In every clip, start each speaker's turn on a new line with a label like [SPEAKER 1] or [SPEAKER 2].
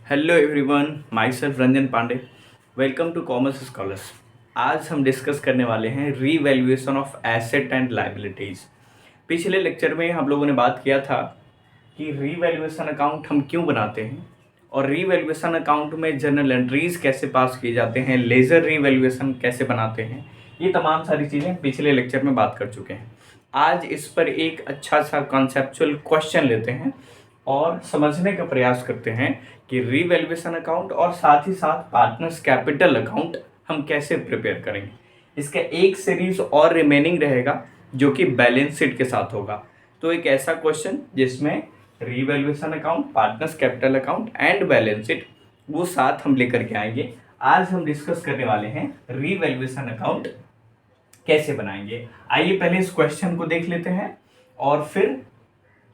[SPEAKER 1] Hello everyone, myself Ranjan Pandey. Welcome to commerce scholars. आज हम discuss करने वाले हैं revaluation of asset and liabilities. पिछले लेक्चर में हम लोगों ने बात किया था कि रीवैल्यूएशन अकाउंट हम क्यों बनाते हैं और रीवैल्यूएशन अकाउंट में जर्नल एंट्रीज कैसे पास किए जाते हैं, लेज़र रीवैल्यूएशन कैसे बनाते हैं। ये तमाम सारी चीज़ें पिछले लेक्चर में बात कर चुके हैं। आज इस पर एक अच्छा सा कॉन्सेप्चुअल क्वेश्चन लेते हैं और समझने का प्रयास करते हैं कि रीवैल्यूएशन अकाउंट और साथ ही साथ पार्टनर्स कैपिटल अकाउंट हम कैसे प्रिपेयर करेंगे। इसका एक सीरीज और रिमेनिंग रहेगा जो कि बैलेंस शीट के साथ होगा। तो एक ऐसा क्वेश्चन जिसमें revaluation account, partners capital account and balance sheet वो साथ हम लेकर के आएंगे। आज हम डिस्कस करने वाले हैं रीवैल्यूएशन अकाउंट कैसे बनाएंगे। आइए पहले इस क्वेश्चन को देख लेते हैं और फिर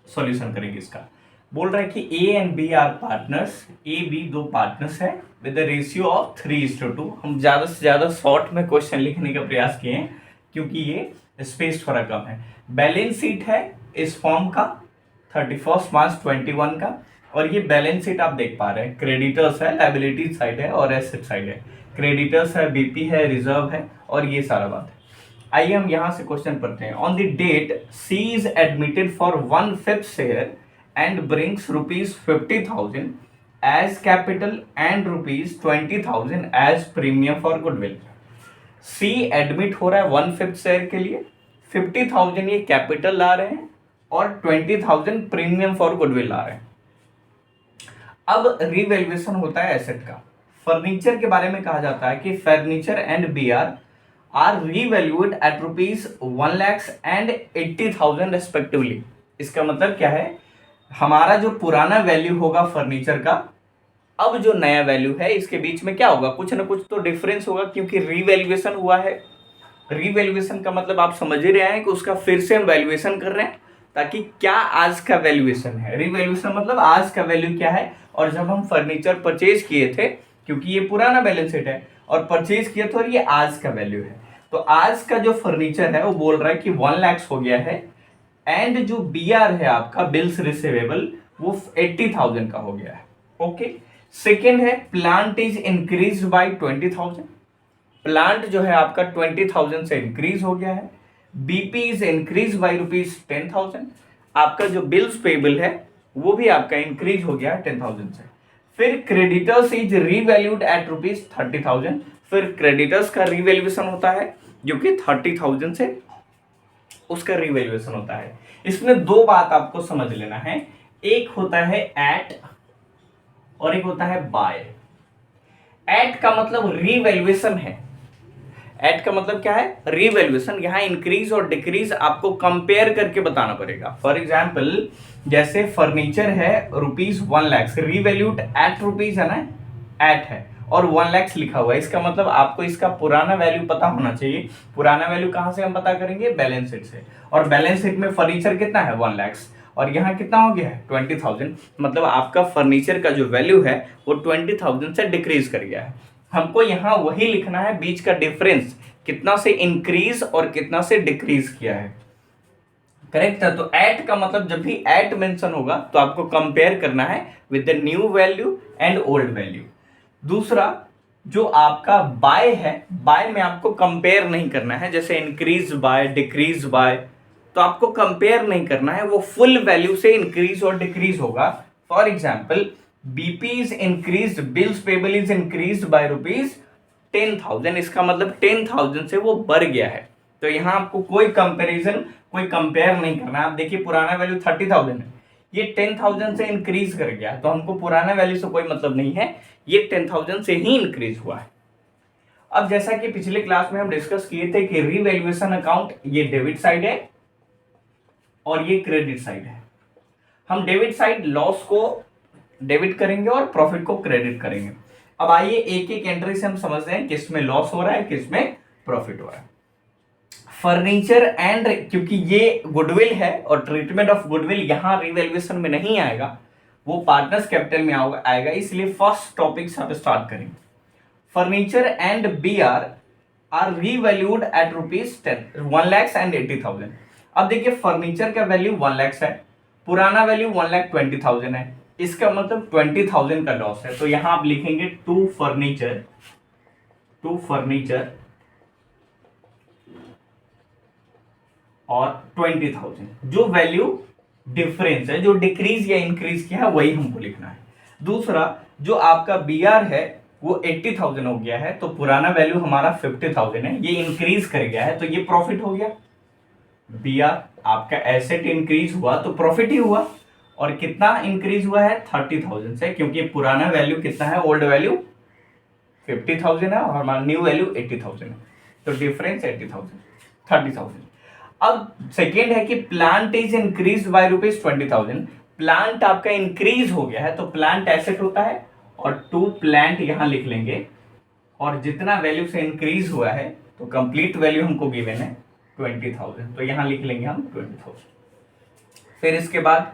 [SPEAKER 1] सॉल्यूशन करेंगे इसका। बोल रहा है कि A and B are partners, A B दो पार्टनर्स है विद द रेशियो ऑफ 3:2। हम ज़्यादा से ज़्यादा शॉर्ट में क्वेश्चन लिखने का प्रयास किए हैं क्योंकि ये स्पेस थोड़ा कम है। बैलेंस शीट है इस फॉर्म का 31 मार्च 21 का, और ये बैलेंस शीट आप देख पा रहे हैं। क्रेडिटर्स है, लायबिलिटी साइड है और एसेट साइड है। क्रेडिटर्स है, बीपी है, रिजर्व है और ये सारा बात है। आइए हम यहां से क्वेश्चन पढ़ते हैं। On the date C is admitted for 1/5 share and brings rupees 50,000 as capital and rupees 20,000 as premium for goodwill। C admit हो रहा है 1/5 शेयर के लिए, 50,000 ये कैपिटल ला रहे हैं और 20,000 प्रीमियम फॉर गुडविल ला रहे हैं। अब रिवैल्यूएशन होता है एसेट का। फर्नीचर के बारे में कहा जाता है कि furniture and B are revalued at rupees 1,00,000 and 80,000 respectively. इसका मतलब क्या है, हमारा जो पुराना वैल्यू होगा फर्नीचर का, अब जो नया वैल्यू है इसके बीच में क्या होगा, कुछ ना कुछ तो डिफरेंस होगा क्योंकि रीवैल्यूएशन हुआ है। रीवैल्यूएशन का मतलब आप समझ ही रहे हैं कि उसका फिर से हम वैल्यूएशन कर रहे हैं ताकि क्या आज का वैल्यूएशन है। रीवैल्यूएशन मतलब आज का वैल्यू क्या है, और जब हम फर्नीचर परचेज किए थे, क्योंकि ये पुराना बैलेंस शीट है और परचेज किया था और ये आज का वैल्यू है, तो आज का जो फर्नीचर है वो बोल रहा है कि 1,00,000 हो गया है एंड जो बी आर है आपका बिल्स रिसीवेबल वो 80,000 का हो गया है। ओके। सेकेंड है plant is increase by 20,000। Plant जो है आपका 20,000 से इंक्रीज हो गया है। BP is increase by rupees 10,000। आपका जो बिल्स पेबल है वो भी आपका इंक्रीज हो गया है 10,000 से। फिर creditors is revalued at rupees 30,000। फिर क्रेडिटर्स का रीवैल्यूएशन होता है जो कि 30,000 से उसका रिवैल्यूएशन होता है। इसमें दो बात आपको समझ लेना है, एक होता है एट और एक होता है बाय। एट का मतलब रिवैल्यूएशन है। एट का मतलब क्या है, रिवैल्यूएशन। यहां इंक्रीज और डिक्रीज आपको कंपेयर करके बताना पड़ेगा। फॉर एग्जांपल जैसे फर्नीचर है रुपीज 1,00,000, रिवैल्यूड एट रुपीज है ना, एट है और 1,00,000 लिखा हुआ है। इसका मतलब आपको इसका पुराना वैल्यू पता होना चाहिए। पुराना वैल्यू कहां से हम पता करेंगे, बैलेंस शीट से। और बैलेंस शीट में फर्नीचर कितना है 1,00,000 और यहाँ कितना हो गया है 20,000। मतलब आपका फर्नीचर का जो वैल्यू है वो 20,000 से डिक्रीज कर गया है। हमको यहाँ वही लिखना है, बीच का डिफरेंस कितना से इंक्रीज और कितना से डिक्रीज किया है। करेक्ट है। तो एट का मतलब जब भी एट मेंशन होगा तो आपको कंपेयर करना है with the new value and old value. दूसरा जो आपका बाय है, बाय में आपको कंपेयर नहीं करना है। जैसे इंक्रीज बाय, डिक्रीज बाय, तो आपको कंपेयर नहीं करना है, वो फुल वैल्यू से इंक्रीज और डिक्रीज होगा। For example BP is increase, bills payable is increase by rupees 10,000। इसका मतलब 10,000 से वो बढ़ गया है। तो यहां आपको कोई कंपेरिजन, कोई कंपेयर नहीं करना। आप देखिए पुराना वैल्यू 30,000 है, ये 10,000 से इंक्रीज कर गया, तो हमको पुराना वैल्यू से कोई मतलब नहीं है, ये 10,000 से ही इंक्रीज हुआ है। अब जैसा कि पिछले क्लास में हम डिस्कस किए थे कि रीवैल्यूएशन अकाउंट ये डेबिट साइड है और ये क्रेडिट साइड है। हम डेबिट साइड लॉस को डेबिट करेंगे और प्रॉफिट को क्रेडिट करेंगे। अब आइए एक एक एंट्री से हम समझते हैं किसमें लॉस हो रहा है, किसमें प्रॉफिट हो रहा है। फर्नीचर एंड, क्योंकि ये गुडविल है और ट्रीटमेंट ऑफ गुडविल यहां रिवैल्यूएशन में नहीं आएगा, वो पार्टनर्स कैपिटल में आएगा, इसलिए फर्स्ट टॉपिक से आप स्टार्ट करेंगे। Furniture and B are revalued at rupees 1,00,000 and 80,000। अब देखिए फर्नीचर का वैल्यू 1,00,000 है, पुराना वैल्यू 1,20,000 है, इसका मतलब 20,000 का लॉस है। तो यहां आप लिखेंगे टू फर्नीचर और 20,000, जो वैल्यू डिफरेंस है, जो डिक्रीज या इंक्रीज किया है, वही हमको लिखना है। दूसरा, जो आपका बी आर है वो 80,000 हो गया है, तो पुराना वैल्यू हमारा 50,000 है, ये इंक्रीज कर गया है, तो ये प्रॉफिट हो गया। बी आर आपका एसेट इंक्रीज हुआ तो प्रॉफिट ही हुआ। और कितना इंक्रीज हुआ है? 30,000 से, क्योंकि पुराना वैल्यू कितना है? ओल्ड वैल्यू 50,000 है और हमारा न्यू वैल्यू 80,000 है, तो डिफरेंस 80,000 30,000। अब सेकेंड है कि plant is increase by ₹20,000। Plant आपका इंक्रीज हो गया है, तो प्लांट एसेट होता है, और टू प्लांट यहां लिख लेंगे, और जितना वैल्यू से इंक्रीज हुआ है तो कंप्लीट वैल्यू हमको गिवन है 20,000, तो यहां लिख लेंगे हम 20,000। फिर इसके बाद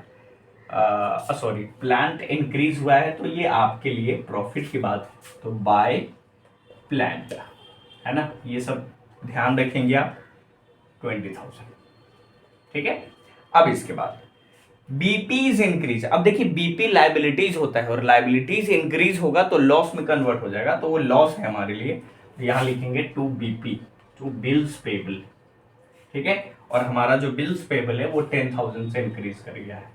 [SPEAKER 1] सॉरी, प्लांट इंक्रीज हुआ है, तो ये आपके लिए प्रॉफिट की बात है, तो बाय प्लांट, है ना, ये सब ध्यान रखेंगे आप। 20,000, ठीक है। अब इसके बाद बीपी इज इंक्रीज। अब देखिए, बीपी लाइबिलिटीज होता है, और लाइबिलिटीज इंक्रीज होगा तो लॉस में कन्वर्ट हो जाएगा, तो वो लॉस है हमारे लिए। यहां लिखेंगे to BP, to bills payable, ठीक है। और हमारा जो बिल्स पेबल है वो 10,000 से इंक्रीज कर गया है,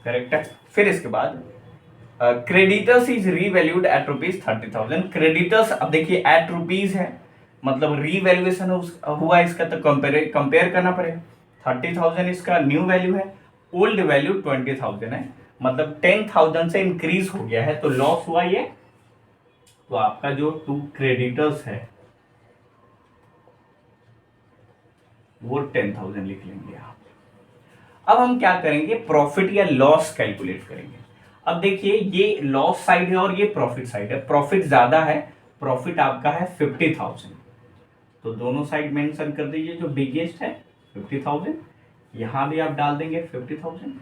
[SPEAKER 1] करेक्ट है। फिर इसके बाद creditors is revalued at ₹30,000। Creditors, अब देखिए एट रुपीज है, मतलब रीवैल्यूएशन हुआ इसका, तो कंपेयर करना पड़ेगा। 30,000 इसका न्यू वैल्यू है, ओल्ड वैल्यू 20,000 है, मतलब 10,000 से इंक्रीज हो गया है, तो लॉस हुआ ये। तो आपका जो टू क्रेडिटर्स है वो 10,000 लिख लेंगे आप। अब हम क्या करेंगे? प्रॉफिट या लॉस कैलकुलेट करेंगे। अब देखिए, ये लॉस साइड है और ये प्रॉफिट साइड है। प्रॉफिट ज्यादा है, प्रॉफिट आपका है 50,000, तो दोनों साइड मेंशन कर दीजिए। जो बिगेस्ट है 50,000, यहां भी आप डाल देंगे 50,000।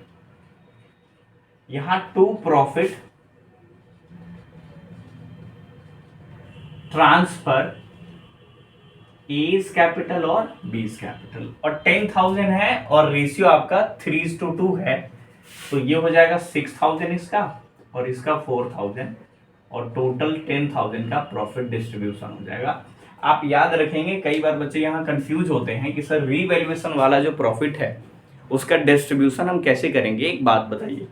[SPEAKER 1] यहां to profit transfer as capital और बीज कैपिटल, और 10,000 है, और रेशियो आपका 3:2 है, तो ये हो जाएगा 6,000 इसका, और इसका 4,000, और टोटल 10,000 का प्रॉफिट डिस्ट्रीब्यूशन हो जाएगा। आप याद रखेंगे, कई बार बच्चे यहाँ कंफ्यूज होते हैं कि सर रीवैल्यूएशन वाला जो प्रॉफिट है उसका डिस्ट्रीब्यूशन हम कैसे करेंगे। एक बात बताइए,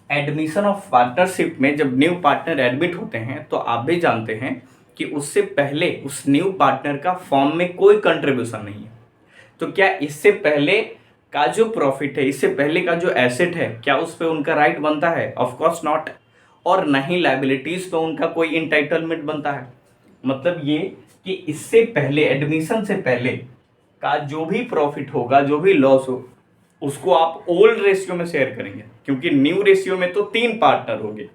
[SPEAKER 1] एडमिशन ऑफ पार्टनरशिप में जब न्यू पार्टनर एडमिट होते हैं तो आप भी जानते हैं कि उससे पहले उस न्यू पार्टनर का फॉर्म में कोई कंट्रीब्यूशन नहीं है। तो क्या इससे पहले का जो प्रॉफिट है, इससे पहले का जो एसेट है, क्या उस पर उनका राइट बनता है? Of course not. और नहीं लायबिलिटीज पे उनका कोई इंटाइटलमेंट बनता है। मतलब ये कि इससे पहले, एडमिशन से पहले का जो भी प्रॉफिट होगा, जो भी लॉस हो, उसको आप ओल्ड रेशियो में शेयर करेंगे, क्योंकि न्यू रेशियो में तो 3 पार्टनर होंगे,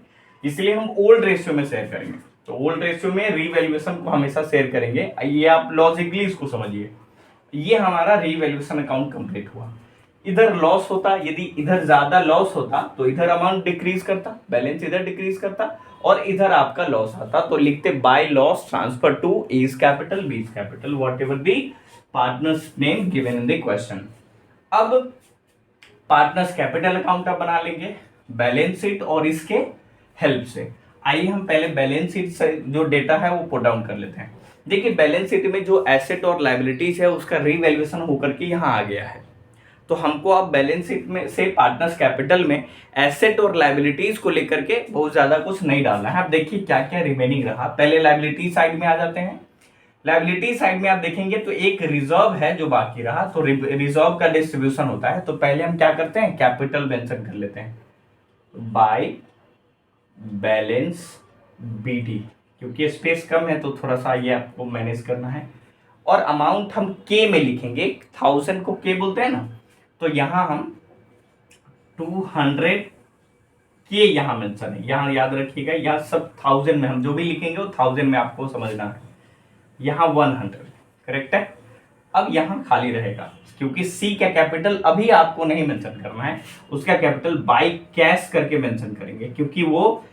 [SPEAKER 1] इसलिए हम ओल्ड रेशियो में शेयर करेंगे। तो ओल्ड रेशियो में रीवैल्यूएशन को हमेशा शेयर करेंगे। ये आप लॉजिकली इसको समझिए। ये हमारा रीवैल्यूएशन अकाउंट कंप्लीट हुआ। इधर लॉस होता, यदि इधर ज्यादा लॉस होता तो इधर अमाउंट डिक्रीज करता, बैलेंस इधर डिक्रीज करता, और इधर आपका लॉस आता, तो लिखते by loss transfer to as capital, B's capital, whatever the partners name given in the question. अब पार्टनर्स कैपिटल अकाउंट आप बना लेंगे बैलेंस शीट और इसके हेल्प से। आइए हम पहले बैलेंस शीट से जो डेटा है वो पुट डाउन कर लेते हैं। देखिए, बैलेंस शीट में जो एसेट और लायबिलिटीज है उसका रीवैल्यूएशन होकर के यहाँ आ गया है, तो हमको अब बैलेंस शीट में से पार्टनर्स कैपिटल में एसेट और लायबिलिटीज को लेकर के बहुत ज्यादा कुछ नहीं डालना है। अब देखिए क्या क्या रिमेनिंग रहा। पहले लायबिलिटी साइड में आ जाते हैं। लायबिलिटी साइड में आप देखेंगे तो एक रिजर्व है जो बाकी रहा, तो रिजर्व का डिस्ट्रीब्यूशन होता है। तो पहले हम क्या करते हैं? कैपिटल मेंशन कर लेते हैं बाय बैलेंस बीडी, क्योंकि स्पेस कम है तो थोड़ा सा ये आपको मैनेज करना है। और अमाउंट हम के में लिखेंगे, 1000 को के बोलते हैं ना, तो यहां हम 200 के यहां मेंशन है, यहां याद रखिएगा। यहां सब 1000 में हम जो भी लिखेंगे वो 1000 में आपको समझना है। यहां 100, करेक्ट है। अब यहां खाली रहेगा, क्योंकि सी का कैपिटल अभी आपको नहीं मेंशन करना है, उसका कैपिटल बाय कैश करके मेंशन करेंगे, क्योंकि वो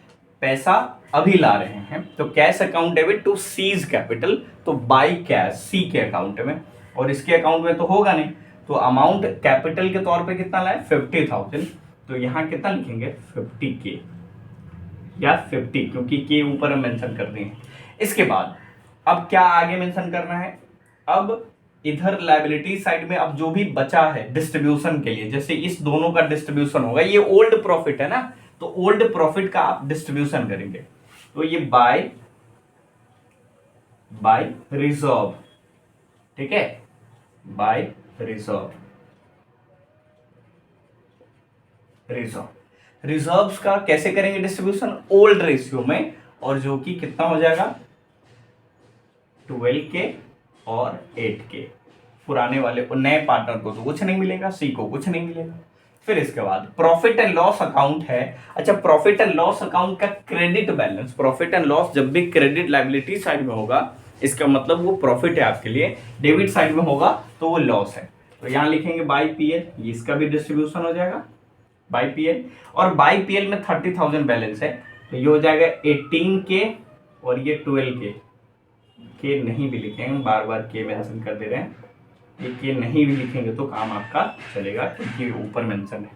[SPEAKER 1] पैसा अभी ला रहे हैं। तो cash account debit to C's capital, तो बाय कैश सी के अकाउंट में, और इसके अकाउंट में तो होगा नहीं, तो अमाउंट कैपिटल के तौर पे कितना लाए? 50,000। तो यहाँ कितना लिखेंगे 50K या 50, क्योंकि के ऊपर हम मेंशन कर दें। इसके बाद अब क्या आगे मेंशन करना है, अब इधर लायबिलिटी साइड में अब जो भी बचा है डिस्ट्रीब्यूशन के लिए, जैसे इस दोनों का डिस्ट्रीब्यूशन होगा, ये ओल्ड प्रॉफिट है ना, तो ओल्ड प्रॉफिट का आप डिस्ट्रीब्यूशन करेंगे, तो ये बाय रिजर्व, ठीक है, बाय रिजर्व्स का कैसे करेंगे डिस्ट्रीब्यूशन, ओल्ड रेशियो में, और जो कि कितना हो जाएगा 12K और 8K, पुराने वाले को, नए पार्टनर को तो कुछ नहीं मिलेगा, सी को कुछ नहीं मिलेगा। फिर इसके बाद प्रॉफिट एंड लॉस अकाउंट है। अच्छा, प्रॉफिट एंड लॉस अकाउंट का credit balance, profit and loss जब भी क्रेडिट लायबिलिटी साइड में होगा, इसका मतलब वो प्रॉफिट है आपके लिए, डेबिट साइड में होगा तो वो लॉस है। तो यहाँ लिखेंगे बाई पीएल, इसका भी डिस्ट्रीब्यूशन हो जाएगा बाई पीएल, और बाई पीएल में 30,000 बैलेंस है, तो ये हो जाएगा 18K और ये 12K, के नहीं भी लिखेंगे, बार बार के मेंशन कर दे रहे हैं, ये के नहीं भी लिखेंगे तो काम आपका चलेगा क्योंकि ऊपर मेंशन है।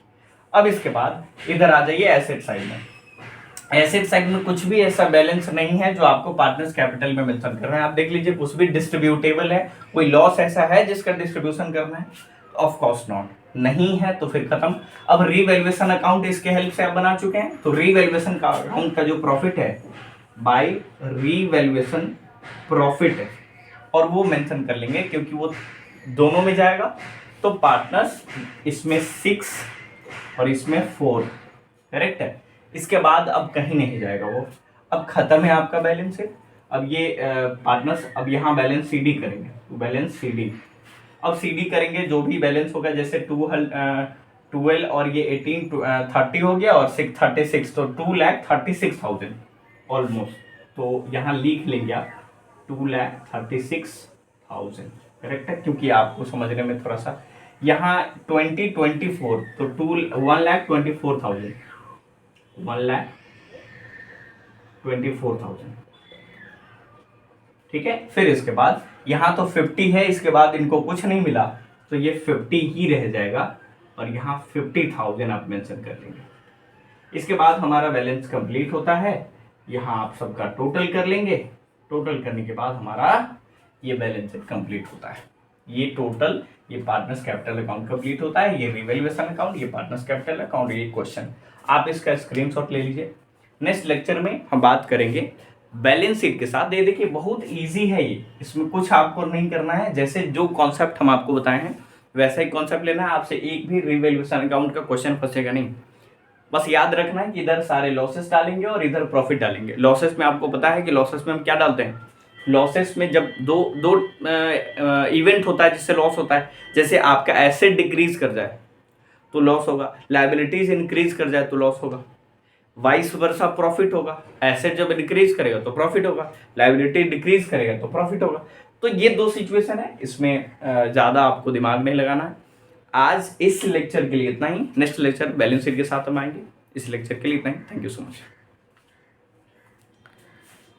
[SPEAKER 1] अब इसके बाद इधर आ जाइए एसेट साइड में। एसेट साइड में कुछ भी ऐसा बैलेंस नहीं है जो आपको पार्टनर्स कैपिटल में मेंशन करना है। आप देख लीजिए कुछ भी डिस्ट्रीब्यूटेबल है, कोई लॉस ऐसा है जिसका डिस्ट्रीब्यूशन करना है, ऑफ कोर्स नॉट, नहीं है तो फिर खत्म। अब रीवैल्यूएशन अकाउंट इसके हेल्प से आप बना चुके हैं, तो रीवैल्यूएशन का अकाउंट का जो प्रॉफिट है बाय रीवैल्यूएशन प्रॉफिट है, और वो मेंशन कर लेंगे क्योंकि वो दोनों में जाएगा। तो पार्टनर्स इसमें 6 और इसमें 4, करेक्ट है। इसके बाद अब कहीं नहीं जाएगा वो, अब खत्म है आपका बैलेंस शीट। अब ये पार्टनर्स अब यहाँ बैलेंस सीडी करेंगे, तो बैलेंस सीडी, अब सीडी करेंगे जो भी बैलेंस होगा, जैसे 12 और ये 18 30 हो गया और 636, तो 2,36,000 ऑलमोस्ट, तो यहाँ लिख लेंगे आप 2,36,000, करेक्ट है, क्योंकि आपको समझने में थोड़ा सा यहाँ 2024, तो 1,24,000, 1,24,000, ठीक है। फिर इसके बाद यहाँ तो 50 है, इसके बाद इनको कुछ नहीं मिला तो ये 50 ही रह जाएगा, और यहाँ 50,000 आप मेंशन कर लेंगे। इसके बाद हमारा बैलेंस कंप्लीट होता है, यहाँ आप सबका टोटल कर लेंगे, टोटल करने के बाद हमारा ये बैलेंस शीट कंप्लीट होता है। ये टोटल, ये पार्टनर्स कैपिटल अकाउंट कंप्लीट होता है, ये रिवैल्यूएशन अकाउंट, ये पार्टनर्स कैपिटल अकाउंट, ये क्वेश्चन आप इसका स्क्रीनशॉट ले लीजिए। नेक्स्ट लेक्चर में हम बात करेंगे बैलेंस शीट के साथ। ये देखिए बहुत इजी है ये, इसमें कुछ आपको नहीं करना है, जैसे जो कॉन्सेप्ट हम आपको बताए हैं वैसा ही कॉन्सेप्ट लेना है। आपसे एक भी रिवैल्यूएशन अकाउंट का क्वेश्चन फंसेगा नहीं, बस याद रखना है कि इधर सारे लॉसेस डालेंगे और इधर प्रॉफिट डालेंगे। लॉसेस में आपको पता है कि लॉसेस में हम क्या डालते हैं, लॉसेस में जब दो इवेंट होता है जिससे लॉस होता है, जैसे आपका एसेट डिक्रीज कर जाए तो लॉस होगा, लायबिलिटीज इंक्रीज कर जाए तो लॉस होगा, वाइस वर्सा प्रॉफिट होगा। एसेट जब इंक्रीज करेगा तो प्रॉफिट होगा, लायबिलिटी डिक्रीज करेगा तो प्रॉफिट होगा। तो ये दो सिचुएशन है, इसमें ज़्यादा आपको दिमाग नहीं लगाना है। आज इस लेक्चर के लिए इतना ही, नेक्स्ट लेक्चर बैलेंस शीट के साथ हम आएंगे। इस लेक्चर के लिए इतना ही, थैंक यू सो मच।